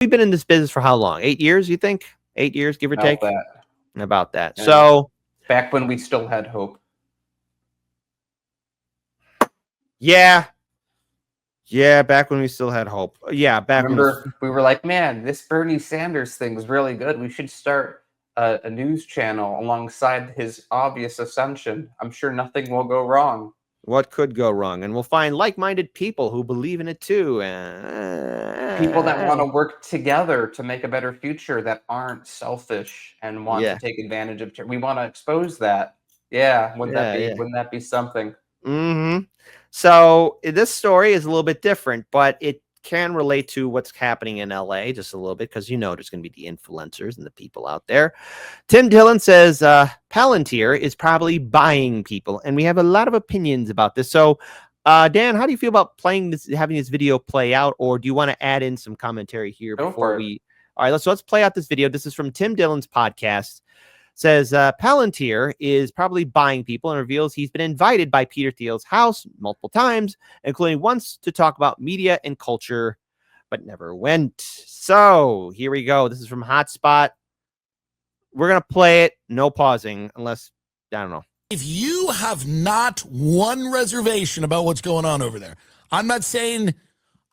we've been in this business for how long? 8 years, you think? 8 years, give or take? About that. Yeah. So back when we still had hope. Yeah, back when we still had hope. Yeah, back Remember, we were like, man, this Bernie Sanders thing is really good. We should start a news channel alongside his obvious ascension. I'm sure nothing will go wrong. What could go wrong? And we'll find like-minded people who believe in it too. People that want to work together to make a better future, that aren't selfish and want to take advantage of. We want to expose that. Yeah, wouldn't that be something? Mm-hmm. So this story is a little bit different, but it can relate to what's happening in LA just a little bit, because there's going to be the influencers and the people out there. Tim Dillon says Palantir is probably buying people, and we have a lot of opinions about this. So Dan, how do you feel about having this video play out, or do you want to add in some commentary here before we? All right, let's play out this video. This is from Tim Dillon's podcast. Says Palantir is probably buying people, and reveals he's been invited by Peter Thiel's house multiple times, including once to talk about media and culture, but never went. So here we go. This is from Hotspot. We're going to play it. No pausing unless, I don't know. If you have not one reservation about what's going on over there, I'm not saying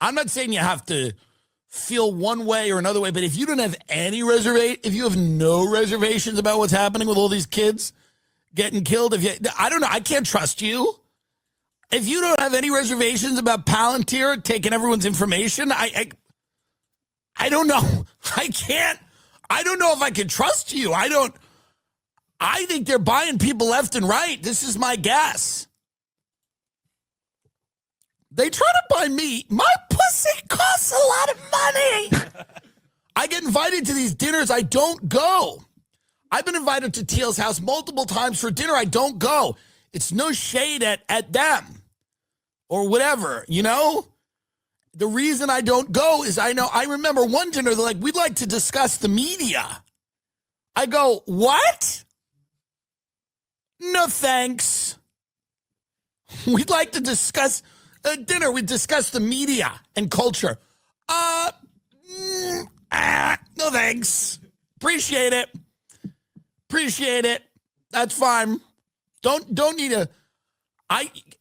you have to feel one way or another way, but if you don't have any if you have no reservations about what's happening with all these kids getting killed, I don't know, I can't trust you. If you don't have any reservations about Palantir taking everyone's information, I don't know. I don't know if I can trust you. I think they're buying people left and right. This is my guess. They try to buy me. My pussy costs a lot of money. I get invited to these dinners. I don't go. I've been invited to Thiel's house multiple times for dinner. I don't go. It's no shade at them or whatever, you know? The reason I don't go is I remember one dinner, they're like, we'd like to discuss the media. I go, what? No, thanks. We'd like to discuss dinner. We discuss the media and culture. No, thanks. Appreciate it. That's fine. Don't need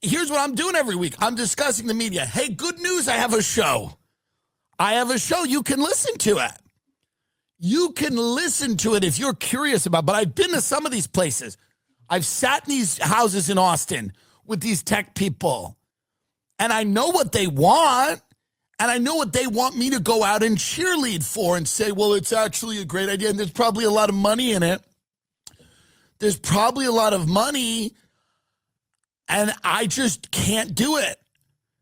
here's what I'm doing every week. I'm discussing the media. Hey, good news. I have a show. You can listen to it. You can listen to it if you're curious about, but I've been to some of these places. I've sat in these houses in Austin with these tech people, and I know what they want, and I know what they want me to go out and cheerlead for and say, well, it's actually a great idea, and there's probably a lot of money in it. There's probably a lot of money, and I just can't do it.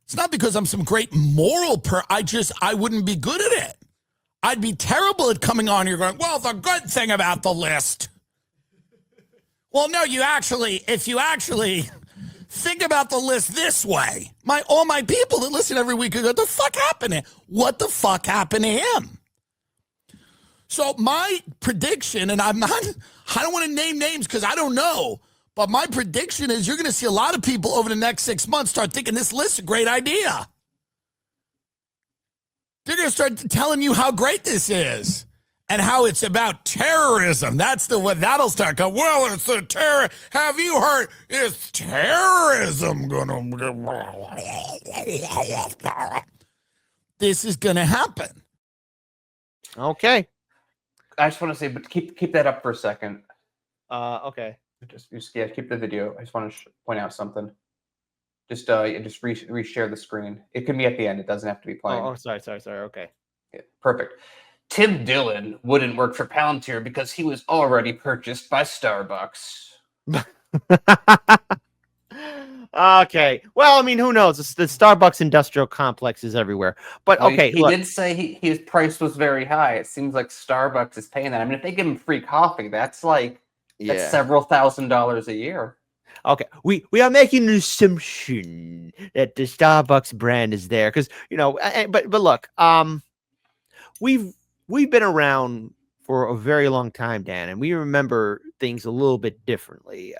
It's not because I'm some great moral I wouldn't be good at it. I'd be terrible at coming on here going, well, the good thing about the list. Well, no, if you actually think about the list this way, all my people that listen every week go, what the fuck happened to him? What the fuck happened to him? So my prediction, and I don't want to name names because I don't know, but my prediction is you're going to see a lot of people over the next 6 months start thinking this list's a great idea. They're going to start telling you how great this is and how it's about terrorism. That's that'll start going, well, it's a terror. Have you heard? Is terrorism going to... This is going to happen. Okay. I just want to say, but keep that up for a second. Okay. Just keep the video. I just want to point out something. Just reshare the screen. It can be at the end. It doesn't have to be playing. Oh, sorry. Okay. Yeah, perfect. Tim Dillon wouldn't work for Palantir because he was already purchased by Starbucks. Okay. Well, I mean, who knows? The Starbucks industrial complex is everywhere. But okay, he did say his price was very high. It seems like Starbucks is paying that. I mean, if they give him free coffee, that's several $1,000s a year. Okay, we are making an assumption that the Starbucks brand is there because but look, we've been around for a very long time, Dan, and we remember things a little bit differently,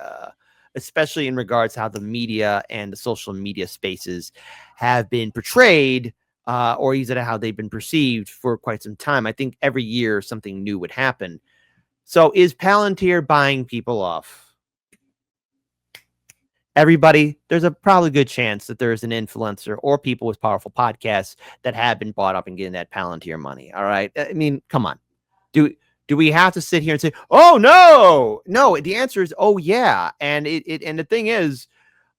especially in regards to how the media and the social media spaces have been portrayed or is it how they've been perceived for quite some time? I think every year something new would happen. So is Palantir buying people off? Everybody, there's a probably good chance that there's an influencer or people with powerful podcasts that have been bought up and getting that Palantir money. All right. I mean, come on. Do we have to sit here and say, oh no? No, the answer is oh yeah. And and the thing is,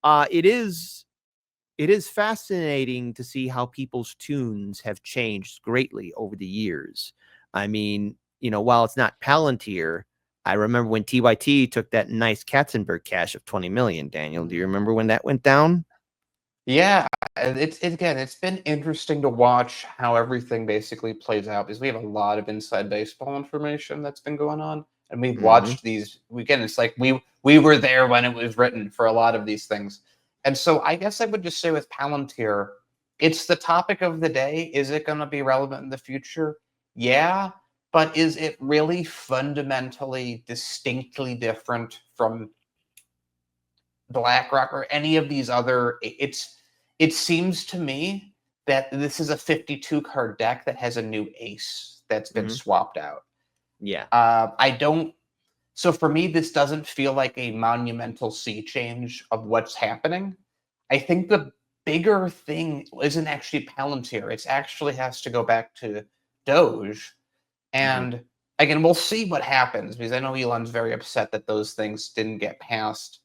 it is fascinating to see how people's tunes have changed greatly over the years. I mean, while it's not Palantir, I remember when TYT took that nice Katzenberg cash of 20 million. Daniel, do you remember when that went down? Yeah, it's been interesting to watch how everything basically plays out because we have a lot of inside baseball information that's been going on, and we've watched these. Again, it's like we were there when it was written for a lot of these things, and so I guess I would just say with Palantir, it's the topic of the day. Is it going to be relevant in the future? Yeah, but is it really fundamentally, distinctly different from BlackRock or any of these other? It seems to me that this is a 52 card deck that has a new ace that's been swapped out. Yeah. I don't. So for me, this doesn't feel like a monumental sea change of what's happening. I think the bigger thing isn't actually Palantir. It actually has to go back to Doge. And again, we'll see what happens because I know Elon's very upset that those things didn't get passed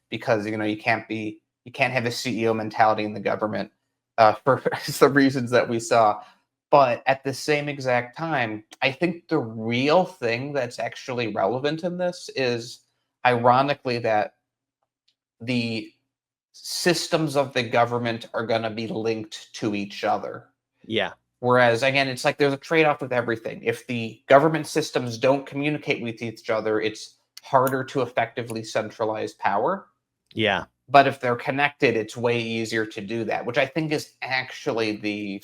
because you can't have a CEO mentality in the government for the reasons that we saw. But at the same exact time, I think the real thing that's actually relevant in this is, ironically, that the systems of the government are going to be linked to each other. Yeah. Whereas, again, it's like there's a trade-off with everything. If the government systems don't communicate with each other, it's harder to effectively centralize power. Yeah. But if they're connected, it's way easier to do that, which I think is actually the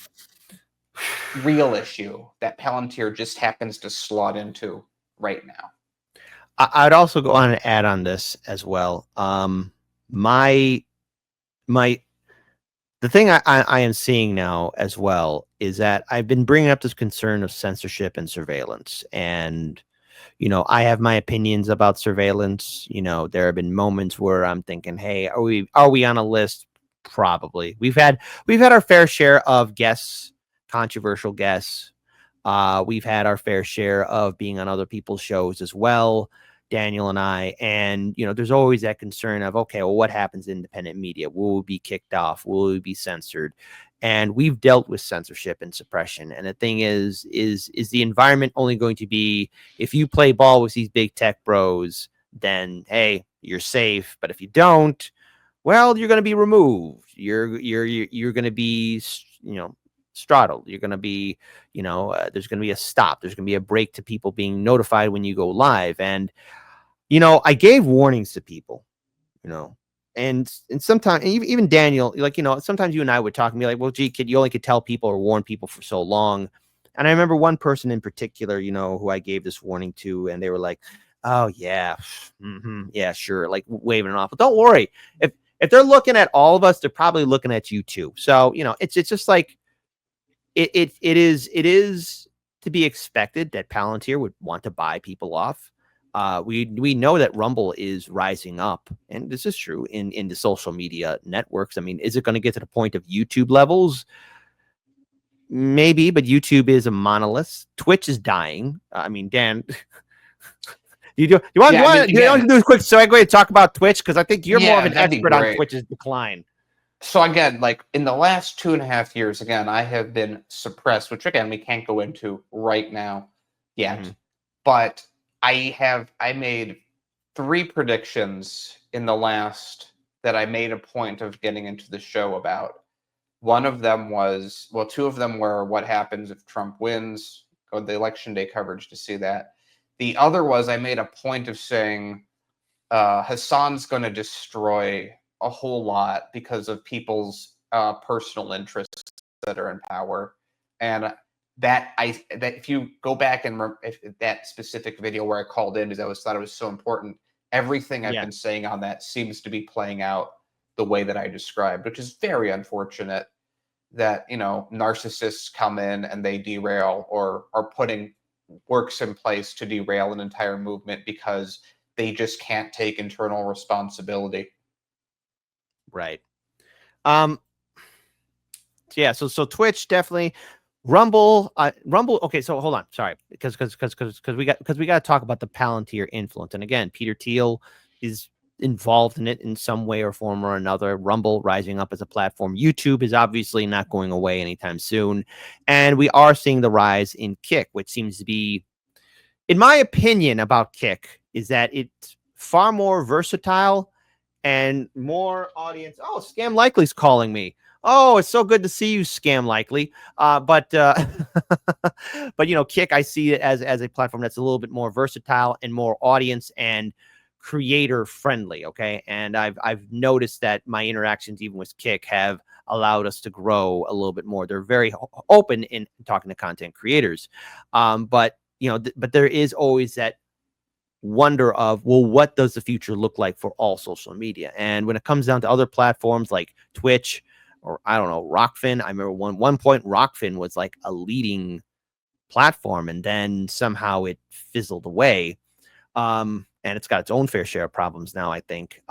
real issue that Palantir just happens to slot into right now. I'd also go on and add on this as well. The thing I am seeing now as well is that I've been bringing up this concern of censorship and surveillance. And, I have my opinions about surveillance. There have been moments where I'm thinking, hey, are we on a list? Probably. We've had our fair share of guests, controversial guests. We've had our fair share of being on other people's shows as well, Daniel and I. And, there's always that concern of, okay, well, what happens in independent media? Will we be kicked off? Will we be censored? And we've dealt with censorship and suppression. And the thing is the environment only going to be, if you play ball with these big tech bros, then, hey, you're safe. But if you don't, well, you're going to be removed. You're going to be, straddled. You're going to be, there's going to be a stop. There's going to be a break to people being notified when you go live. And, I gave warnings to people, and sometimes even Daniel, like, sometimes you and I would talk and be like, well, gee, kid, you only could tell people or warn people for so long. And I remember one person in particular, who I gave this warning to, and they were like, oh yeah, yeah, sure. Like waving it off. But don't worry. If they're looking at all of us, they're probably looking at you too. So, it's just like, it is to be expected that Palantir would want to buy people off. We know that Rumble is rising up, and this is true in the social media networks. I mean, is it going to get to the point of YouTube levels? Maybe, but YouTube is a monolith. Twitch is dying. I mean, Dan, you want to do a quick segue to talk about Twitch, because I think you're more of an expert on Twitch's decline. So again, like in the last 2.5 years, again, I have been suppressed, which again, we can't go into right now yet, but I made 3 predictions in the last that I made a point of getting into the show about. One of them was, well, 2 of them were what happens if Trump wins, go to the election day coverage to see that. The other was I made a point of saying Hassan's going to destroy a whole lot because of people's personal interests that are in power. And that if you go back and if that specific video where I called in, because I thought it was so important, everything I've been saying on that seems to be playing out the way that I described, which is very unfortunate that, you know, narcissists come in and they derail or are putting works in place to derail an entire movement because they just can't take internal responsibility. Right. Yeah, so Twitch definitely, Rumble. Okay, so hold on, sorry, because we got to talk about the Palantir influence, and again, Peter Thiel is involved in it in some way or form or another. Rumble rising up as a platform. YouTube is obviously not going away anytime soon, and we are seeing the rise in Kick, which seems to be, in my opinion, about Kick is that it's far more versatile and more audience. Oh, Scam Likely's calling me. Oh, it's so good to see you, Scam Likely. But you know, Kick, I see it as a platform that's a little bit more versatile and more audience and creator friendly. Okay, and I've noticed that my interactions even with Kick have allowed us to grow a little bit more. They're very open in talking to content creators, but you know, but there is always that wonder of, well, what does the future look like for all social media? And when it comes down to other platforms like Twitch or I don't know, Rockfin, I remember one point Rockfin was like a leading platform, and then somehow it fizzled away. And it's got its own fair share of problems now, I think.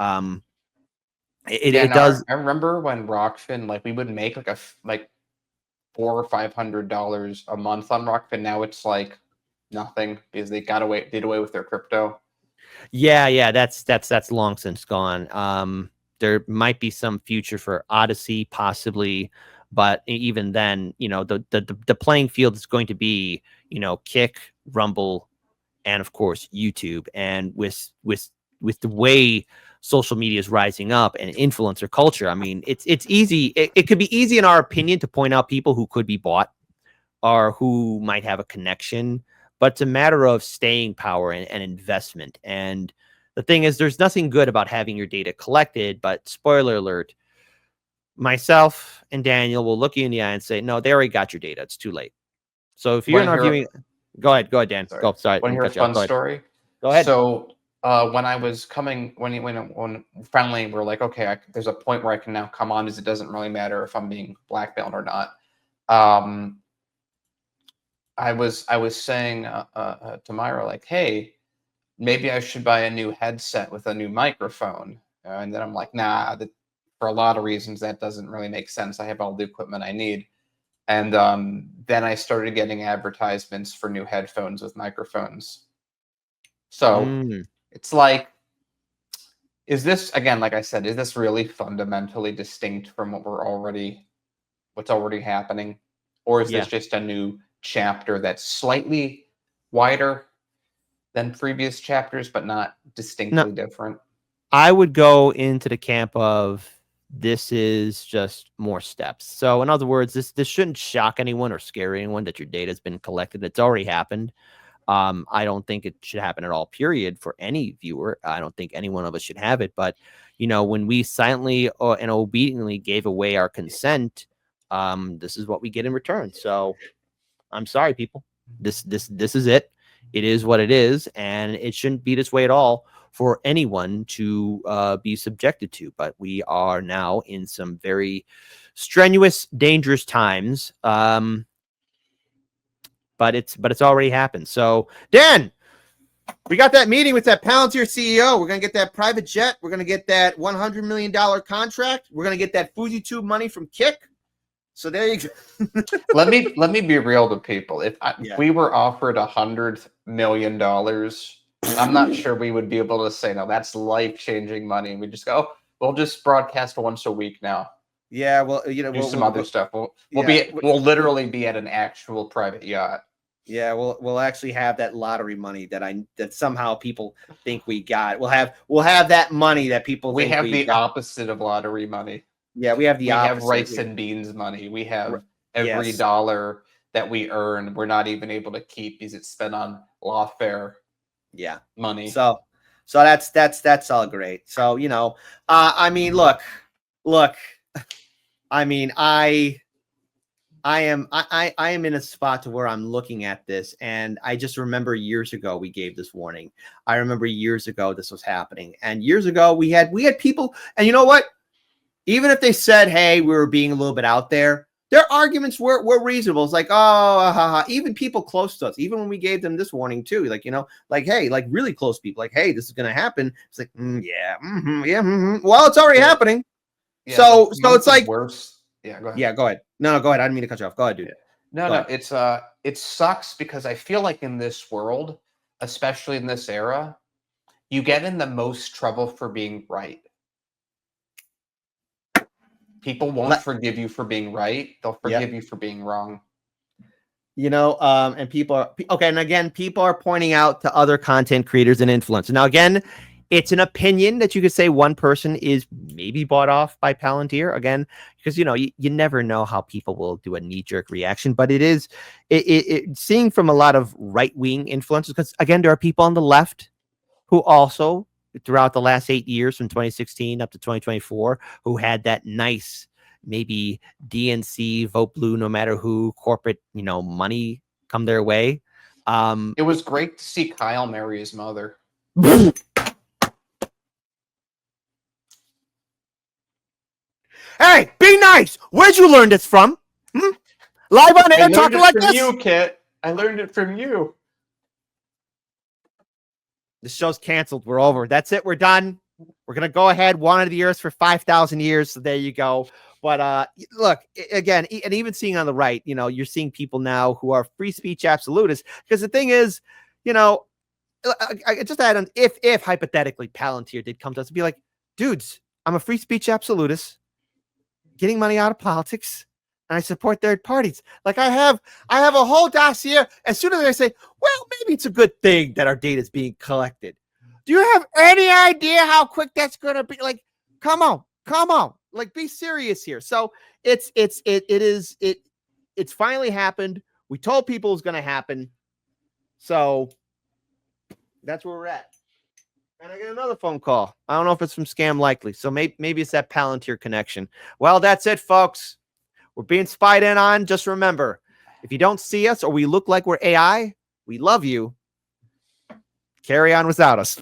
It does. I remember when Rockfin, like, we would make like $400 or $500 a month on Rockfin. Now it's like nothing because they did away with their crypto. Yeah, that's long since gone. There might be some future for Odyssey, possibly, but even then, you know, the playing field is going to be, you know, Kick, Rumble, and of course YouTube. And with the way social media is rising up and influencer culture, I mean, it's easy. It could be easy in our opinion to point out people who could be bought or who might have a connection, but it's a matter of staying power and investment. And the thing is, there's nothing good about having your data collected, but spoiler alert, myself and Daniel will look you in the eye and say, no, they already got your data. It's too late. So if you're not viewing, go ahead, Dan. Sorry. Go. Sorry. Want to hear a fun story? Go ahead. So when I was coming, when finally we're like, okay, there's a point where I can now come on, as it doesn't really matter if I'm being blackmailed or not. I was saying to Myra, like, hey, maybe I should buy a new headset with a new microphone. And then I'm like, nah, for a lot of reasons, that doesn't really make sense. I have all the equipment I need. And then I started getting advertisements for new headphones with microphones. So it's like, is this, again, like I said, is this really fundamentally distinct from what's already happening? Or is this just a new chapter that's slightly wider than previous chapters, but not distinctly different? I would go into the camp of, this is just more steps. So in other words, this shouldn't shock anyone or scare anyone that your data has been collected. It's already happened. I don't think it should happen at all, period, for any viewer. I don't think any one of us should have it. But, you know, when we silently and obediently gave away our consent, this is what we get in return. So I'm sorry, people. This is it. It is what it is, and it shouldn't be this way at all for anyone to be subjected to. But we are now in some very strenuous, dangerous times. But it's already happened. So, Dan, we got that meeting with that Palantir CEO. We're gonna get that private jet. We're gonna get that $100 million contract. We're gonna get that FujiTube money from Kick. So there you go. let me be real to people. If we were offered $100 million, I'm not sure we would be able to say no. That's life-changing money. And we just go, we'll just broadcast once a week now. Yeah, well, you know, do some other stuff. We'll literally be at an actual private yacht. Yeah, we'll actually have that lottery money that somehow people think we got. We'll have that money that people think have the opposite of lottery money. Yeah, we have the opposite. We have rice and beans money. We have every dollar that we earn, we're not even able to keep because it's spent on lawfare. Yeah, money. So that's all great. So, you know, I mean, look. I mean, I am in a spot to where I'm looking at this, and I just remember years ago we gave this warning. I remember years ago this was happening, and years ago we had people, and you know what? Even if they said, hey, we were being a little bit out there, Their arguments were reasonable. It's like, oh, even people close to us, even when we gave them this warning too, like, like, hey, like really close people, like, hey, this is going to happen. It's like, well, it's already happening. Yeah, so it's like worse. Yeah, go ahead. Yeah, go ahead. No, go ahead. I didn't mean to cut you off. Go ahead, dude. No, it sucks because I feel like in this world, especially in this era, you get in the most trouble for being right. People won't forgive you for being right. They'll forgive you for being wrong. And people are okay. And again, people are pointing out to other content creators and influencers. Now, again, it's an opinion that you could say one person is maybe bought off by Palantir, again, because you never know how people will do a knee-jerk reaction. But it is seeing from a lot of right-wing influencers, because again, there are people on the left who also throughout the last 8 years from 2016 up to 2024 who had that nice maybe DNC vote blue no matter who corporate money come their way. It was great to see Kyle marry his mother. Hey, be nice. Where'd you learn this from? Live on air talking like this? You, Kit. I learned it from you. The show's canceled. We're over. That's it. We're done. We're going to go ahead. Wanted the earth for 5,000 years. So there you go. But look, again, and even seeing on the right, you're seeing people now who are free speech absolutists. Because the thing is, I just add on, if hypothetically Palantir did come to us and be like, dudes, I'm a free speech absolutist, getting money out of politics, and I support third parties. Like I have a whole dossier. As soon as I say, well, maybe it's a good thing that our data is being collected. Do you have any idea how quick that's going to be? Like, come on. Like, be serious here. So it's finally happened. We told people it was going to happen. So that's where we're at. And I get another phone call. I don't know if it's from Scam Likely. So maybe it's that Palantir connection. Well, that's it, folks. We're being spied in on. Just remember, if you don't see us or we look like we're AI, we love you. Carry on without us.